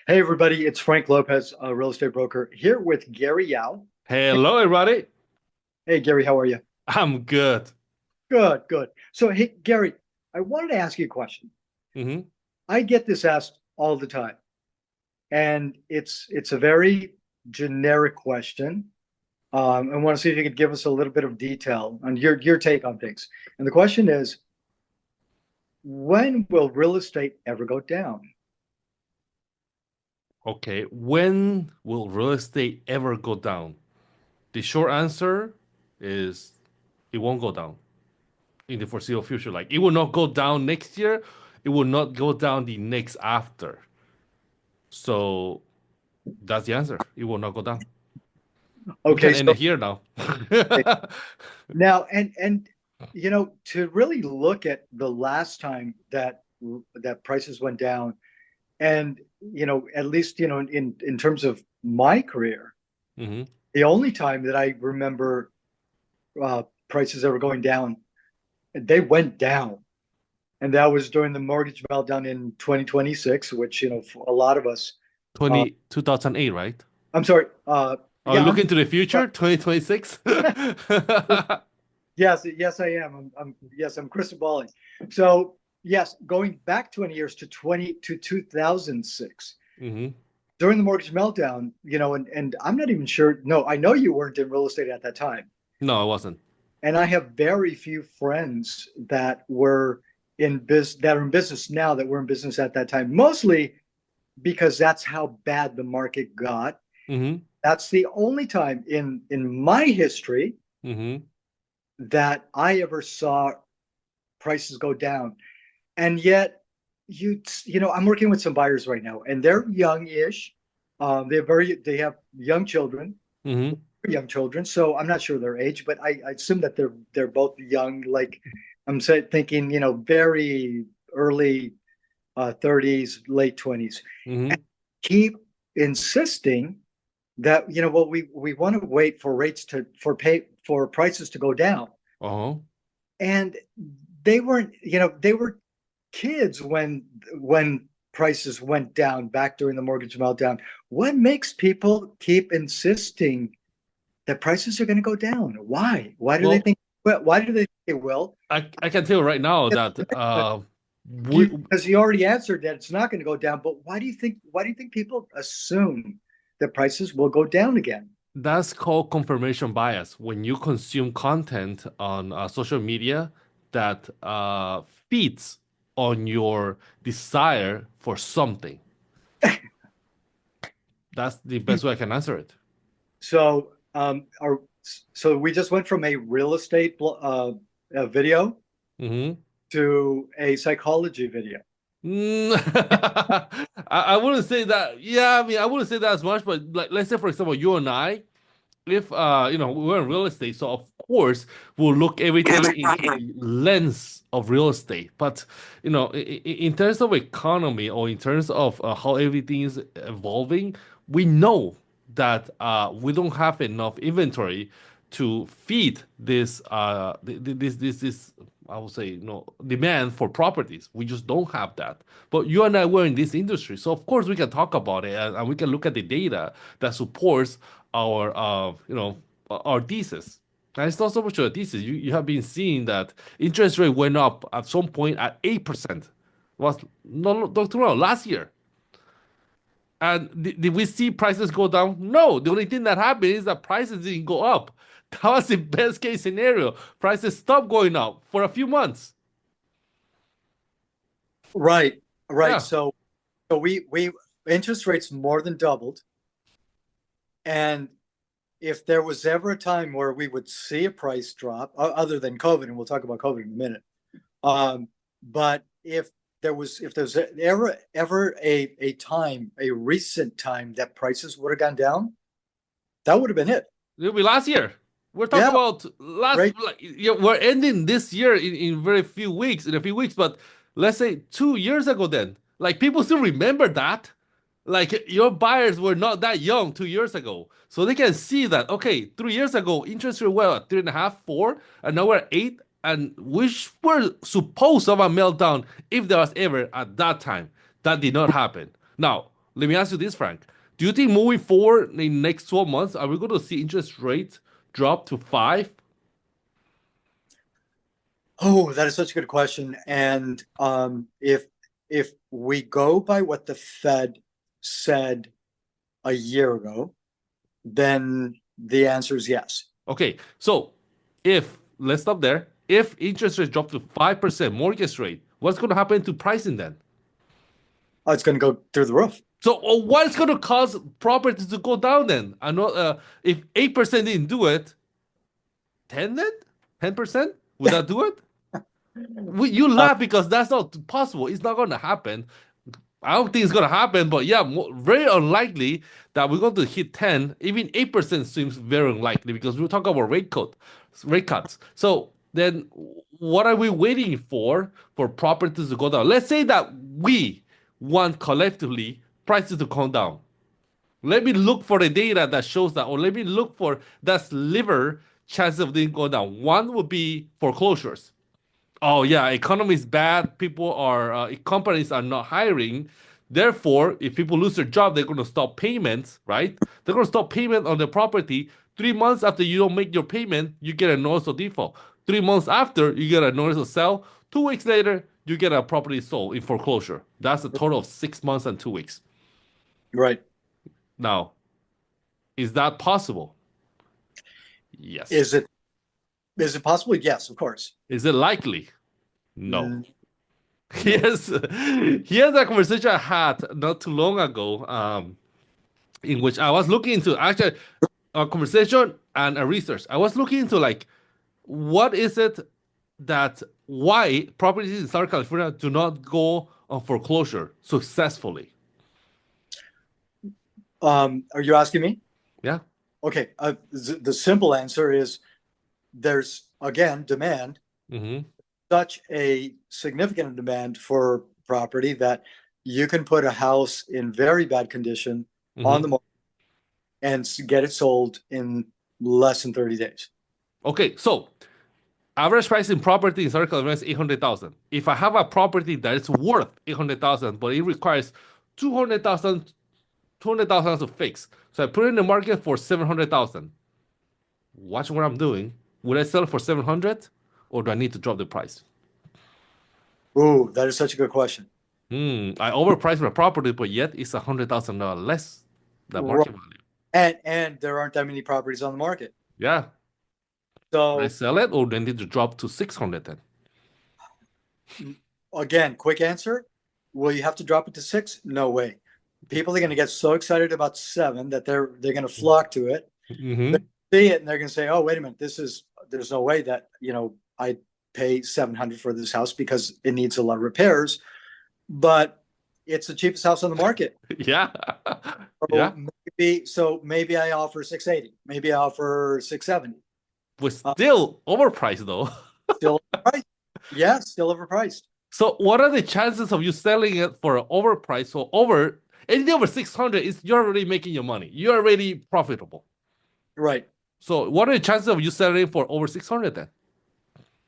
Hey, everybody, it's Frank Lopez, a real estate broker, here with Gary Yao. Hello, everybody. Hey, Gary, how are you? I'm good. Good, good. So, hey, Gary, I wanted to ask you a question. Hmm. I get this asked all the time, and it's a very generic question. I want to see if you could give us a little bit of detail on your take on things. And the question is, when will real estate ever go down? Okay, when will real estate ever go down? The short answer is it won't go down in the foreseeable future. Like it will not go down next year. It will not go down the next after. So that's the answer. It will not go down. We Okay, can end so it here now. now to really look at the last time that prices went down. And at least in terms of my career, Hmm. the only time that I remember prices ever going down, they went down, and that was during the mortgage meltdown in 2026, which for a lot of us. Uh, 2008, right? I'm sorry. Are you Yeah, looking to the future? 2026? yes, yes, I am. Yes, I'm crystal balling. So yes, going back 20 years to 2006. Hmm. During the mortgage meltdown, and I'm not even sure. No, I know you weren't in real estate at that time. No, I wasn't. And I have very few friends that were that are in business now that were in business at that time, mostly because that's how bad the market got. Hmm. That's the only time in my history Hmm. that I ever saw prices go down. And yet, I'm working with some buyers right now, and they're young-ish. They have young children, Hmm. young children. So I'm not sure their age, but I assume that they're both young. Like thinking, very early 30s, late 20s. And Hmm. keep insisting that well, we want to wait for rates for prices to go down. Oh, And they were kids when prices went down back during the mortgage meltdown. What makes people keep insisting that prices are going to go down? Why? Why do they well, think? Well, why do they think they will? I can tell you right now that But we because you already answered that it's not going to go down. But why do you think? Why do you think people assume that prices will go down again? that's called confirmation bias. When you consume content on social media that feeds on your desire for something, that's the best way I can answer it. So, so we just went from a real estate a video Hmm. to a psychology video. I wouldn't say that. Yeah, I mean, I wouldn't say that as much, but like, let's say, for example, you and I, if we're in real estate, so of course we'll look everything into the lens of real estate. But in terms of economy or in terms of how everything is evolving, we know that we don't have enough inventory to feed this I would say demand for properties. We just don't have that. But you and I were in this industry, so of course we can talk about it and we can look at the data that supports our our thesis. And it's not so much a thesis. You have been seeing that interest rate went up at some point at 8%. Was no, Dr. Ron, last year. And did we see prices go down? No. The only thing that happened is that prices didn't go up. That was the best case scenario. Prices stopped going up for a few months. Right, right. Yeah. So we interest rates more than doubled, and if there was ever a time where we would see a price drop, other than COVID, and we'll talk about COVID in a minute, but if there's ever a time, a recent time that prices would have gone down, that would have been it. It'll be last year. We're talking Yeah, about last, right. like, yeah, we're ending this year in very few weeks, in a few weeks, but let's say 2 years ago then. Like people still remember that. Like your buyers were not that young 2 years ago. So they can see that, okay, 3 years ago, interest rate were at 3.5, 4, and now we're at 8, and which were supposed to have a meltdown if there was ever at that time. That did not happen. Now, let me ask you this, Frank. Do you think moving forward in the next 12 months, are we going to see interest rates drop to 5? Oh, that is such a good question. And if we go by what the Fed said a year ago, then the answer is yes. Okay, so if, let's stop there. If interest rates drop to 5% mortgage rate, what's going to happen to pricing then? Oh, it's going to go through the roof. So what's going to cause properties to go down then? I know if 8% didn't do it, 10 then? 10%? Would that do it? You Uh, laugh because that's not possible. It's not going to happen. I don't think it's going to happen, but yeah, very unlikely that we're going to hit 10. Even 8% seems very unlikely because we're talking about rate cuts. So then what are we waiting for properties to go down? Let's say that we want collectively prices to come down. Let me look for the data that shows that, or let me look for that sliver chance of them going down. One would be foreclosures. Oh yeah, economy is bad. People are companies are not hiring. Therefore, if people lose their job, they're going to stop payments, right? They're going to stop payment on the property. 3 months after you don't make your payment, you get a notice of default. 3 months after, you get a notice of sale. 2 weeks later, you get a property sold in foreclosure. That's a total of 6 months and 2 weeks. right. Now, is that possible? Yes. Is it possible? Yes, of course. Is it likely? No. Mm, no. Here's a conversation I had not too long ago, in which I was looking into actually a conversation and a research. I was looking into like what is it that why properties in Southern California do not go on foreclosure successfully. Are you asking me? Yeah. Okay. The simple answer is there's again demand, Mm-hmm. such a significant demand for property that you can put a house in very bad condition on Mm-hmm. the market and get it sold in less than 30 days. Okay, so average price in property in Southern California is 800,000. If I have a property that is worth 800,000, but it requires 200,000 200,000 to fix. So I put it in the market for 700,000. Watch what I'm doing. Would I sell it for 700 or do I need to drop the price? Ooh, that is such a good question. I overpriced my property, but yet it's $100,000 less than Right. market value. And there aren't that many properties on the market. Yeah. Would I So sell it or do I need to drop to 600 then? again, quick answer. Will you have to drop it to 6? No way. People are going to get so excited about 7 that they're going to flock to it. They Mm-hmm. see it and they're going to say, "Oh, wait a minute. There's no way that, I pay 700 for this house because it needs a lot of repairs, but it's the cheapest house on the market." Yeah. So Yeah. maybe I offer 680. Maybe I offer 670. But still overpriced though. Still overpriced. Yeah, still overpriced. So what are the chances of you selling it for an overprice? So anything over 600 is you're already making your money. You're already profitable. Right. So what are the chances of you selling it for over 600 then?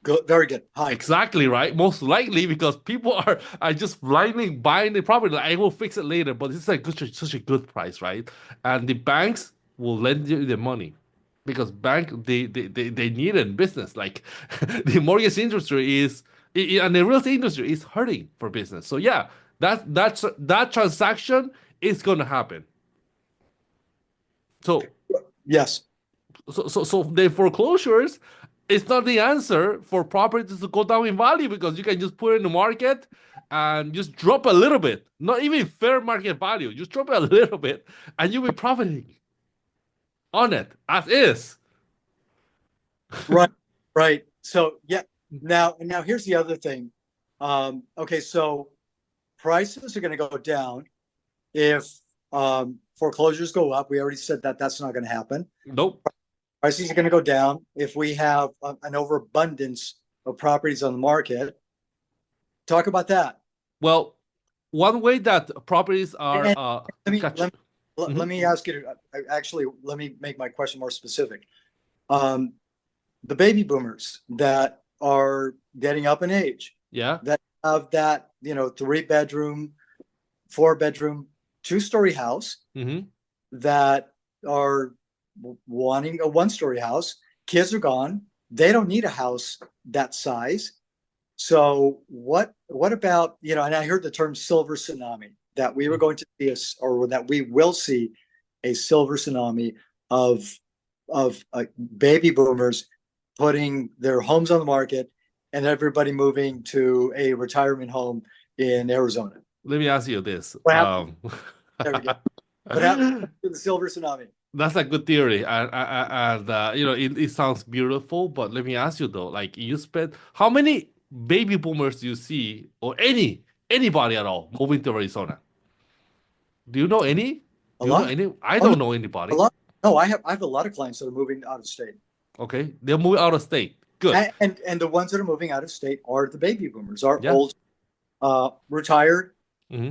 Good. Very good. High. Exactly right. Most likely because people are just blindly buying the property. Like, I will fix it later, but this is such a good price, right? And the banks will lend you the money because they need it in business. Like the mortgage industry and the real estate industry is hurting for business. So yeah, that transaction is going to happen. So Yes. so the foreclosures it's not the answer for properties to go down in value because you can just put it in the market and just drop a little bit, not even fair market value, just drop it a little bit and you'll be profiting on it as is. Right. Right. So yeah. Now here's the other thing. Okay, so prices are going to go down if foreclosures go up. We already said that that's not going to happen. Nope. Prices are going to go down if we have an overabundance of properties on the market. Talk about that. Well, one way that properties are And let me catch. let me, let Mhm. me ask you to actually let me make my question more specific. Um, the baby boomers that are getting up in age Yeah. that have that 3 bedroom, 4 bedroom two-story house Mm-hmm. that are wanting a one-story house. Kids are gone. They don't need a house that size. So what about, and I heard the term silver tsunami, that we were going to see us, or that we will see a silver tsunami of baby boomers putting their homes on the market and everybody moving to a retirement home in Arizona. Let me ask you this. What happened? There we go. What happened to the silver tsunami? That's a good theory, and it sounds beautiful. But let me ask you though, like you spent how many baby boomers do you see, or anybody at all, moving to Arizona? Do you know any? A Do you know lot. any? I Oh no, don't know a anybody. lot. No, I have a lot of clients that are moving out of state. Okay, they're moving out of state. Good. And the ones that are moving out of state are the baby boomers, are Yeah. old, retired, Hmm.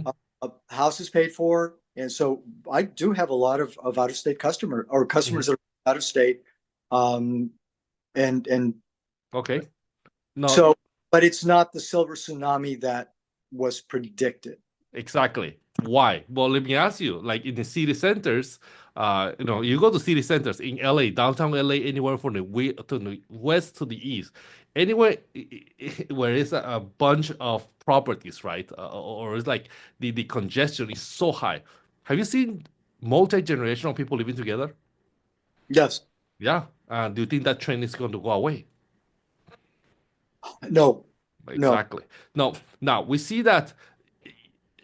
house is paid for. And so I do have a lot of out of state customers Hmm. that are out of state. Um, and Okay. No, so, but it's not the silver tsunami that was predicted. exactly. Why? Well, let me ask you. Like in the city centers, you go to city centers in LA, downtown LA, anywhere from to the west to the east, anywhere where it's a bunch of properties, right? Or it's like the congestion is so high. Have you seen multi-generational people living together? Yes. Yeah. Do you think that trend is going to go away? No. No. Exactly. No, now we see that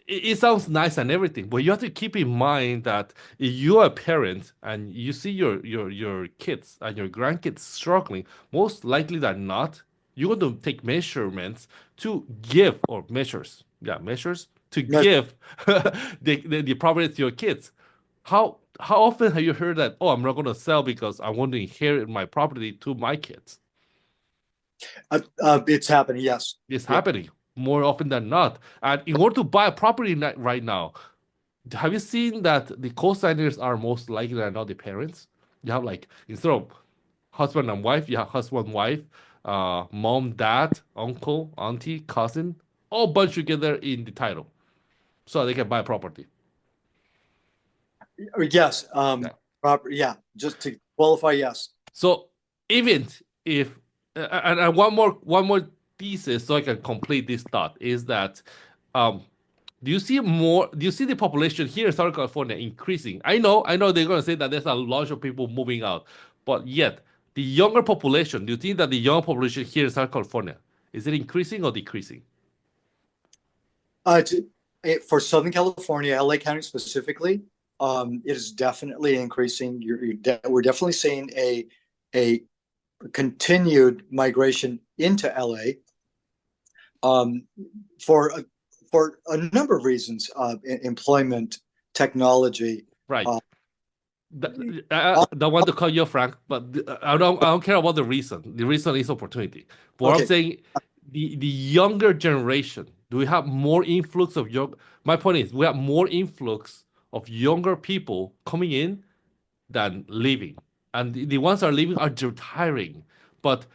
it sounds nice and everything, but you have to keep in mind that if you're a parent and you see your kids and your grandkids struggling, most likely than not, you're going to take measurements to give or measures, yeah, measures to No. give the property to your kids. How often have you heard that? Oh, I'm not going to sell because I want to inherit my property to my kids. It's happening. Yes. It's Yeah. happening more often than not. And in order to buy a property right now, have you seen that the co-signers are most likely than not the parents? You have like instead of husband and wife, you have husband, wife, mom, dad, uncle, auntie, cousin, all bunched together in the title, so they can buy property. Yes. Yeah. Proper. Yeah. Just to qualify. Yes. So even if and one more thesis, so I can complete this thought is that um, do you see the population here in Southern California increasing? I know they're going to say that there's a lot of people moving out, but yet the younger population, do you think that the young population here in Southern California is it increasing or decreasing? Uh, for Southern California, LA County specifically, it is definitely increasing. We're definitely seeing a continued migration into LA, um, for a, for a number of reasons: employment, technology. Right. Uh, I don't want to call you Frank, but I don't care about the reason. The reason is opportunity. But what I'm okay, saying, the younger generation, do we have more influx of young? My point is, we have more influx of younger people coming in than leaving, and the ones that are leaving are retiring. But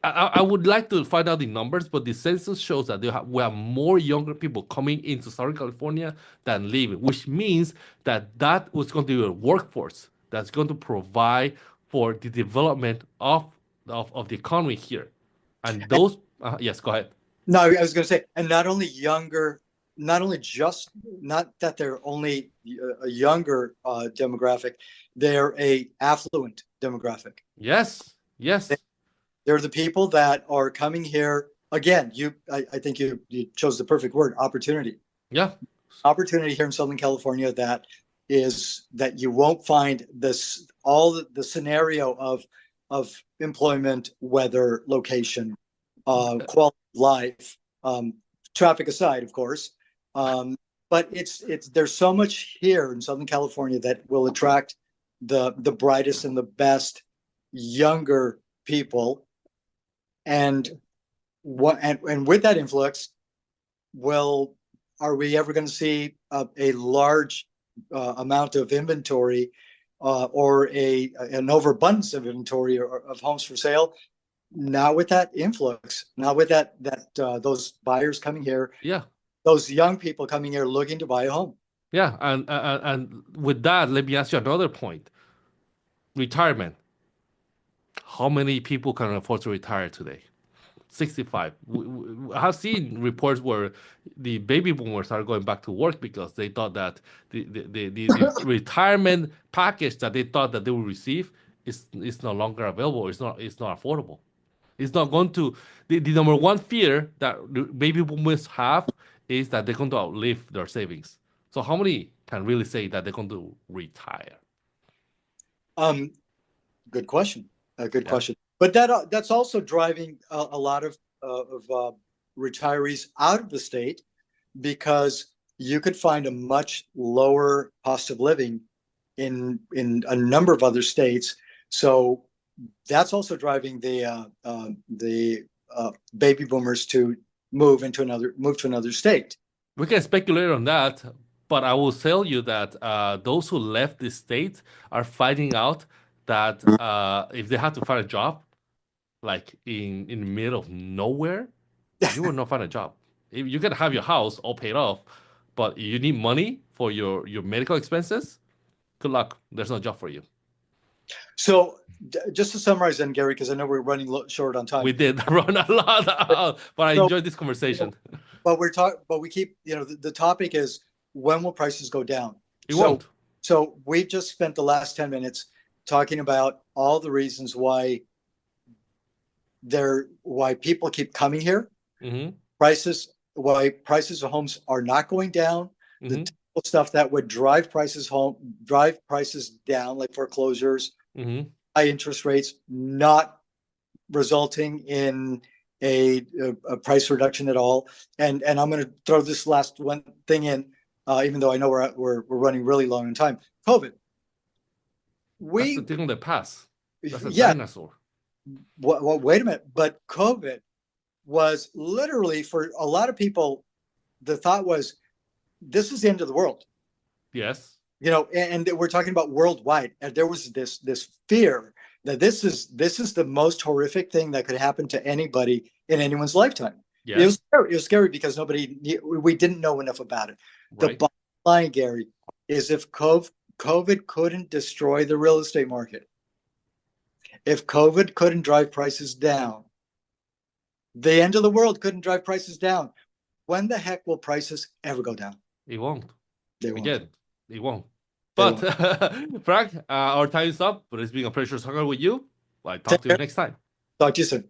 I would like to find out the numbers, but the census shows that we have more younger people coming into Southern California than leaving, which means that was going to be a workforce that's going to provide for the development of the economy here. And and those, yes, go ahead. no, I was going to say, and not only younger, not only just not that they're only a younger demographic, they're a affluent demographic. Yes, yes, They're the people that are coming here. Again, I think you chose the perfect word, opportunity. yeah, Opportunity here in Southern California that you won't find this all the scenario of employment, weather, location, quality of life, traffic aside, of course. Um, but it's there's so much here in Southern California that will attract the brightest and the best younger people, and and with that influx, will are we ever going to see a large amount of inventory, or an overabundance of inventory, or of homes for sale? Now with that influx, now with that those buyers coming here, yeah. those young people coming here looking to buy a home. Yeah, and with that, let me ask you another point. Retirement. How many people can afford to retire today? 65. I have seen reports where the baby boomers are going back to work because they thought that the retirement package that they thought that they would receive is no longer available. It's not affordable. It's not going to the number one fear that the baby boomers have is that they're going to outlive their savings. So how many can really say that they're going to retire? Um, Good question. A good Yeah. question. But that's also driving a lot of retirees out of the state because you could find a much lower cost of living in a number of other states. So that's also driving the baby boomers to move to another state. We can speculate on that, but I will tell you that those who left the state are finding out that if they have to find a job, like in the middle of nowhere, you will not find a job. If you can have your house all paid off, but you need money for your medical expenses, good luck. There's no job for you. So just to summarize then, Gary, because I know we're running short on time. We did run a lot out, but I So, enjoyed this conversation. but we keep, the topic is when will prices go down? It So, won't. so we've just spent the last 10 minutes talking about all the reasons why people keep coming here, Mm-hmm. why prices of homes are not going down, the Mm-hmm. typical stuff that would drive prices down, like foreclosures, Mm-hmm. high interest rates, not resulting in a price reduction at all. And I'm going to throw this last one thing in, even though I know we're running really long on time. COVID. That's the We thing of the past. That's a Yeah. dinosaur. Well, wait a minute. But COVID was literally, for a lot of people, the thought was this is the end of the world. Yes. And we're talking about worldwide, and there was this fear that this is the most horrific thing that could happen to anybody in anyone's lifetime. Yes. It was scary because we didn't know enough about it. The Right. bottom line, Gary, is if COVID couldn't destroy the real estate market, if COVID couldn't drive prices down, the end of the world couldn't drive prices down. When the heck will prices ever go down? It won't. They won't. Again, it won't. They But won't. Frank, our time is up. But it's been a pleasure talking with you. I'll talk Take to you care. next time. Talk to you soon.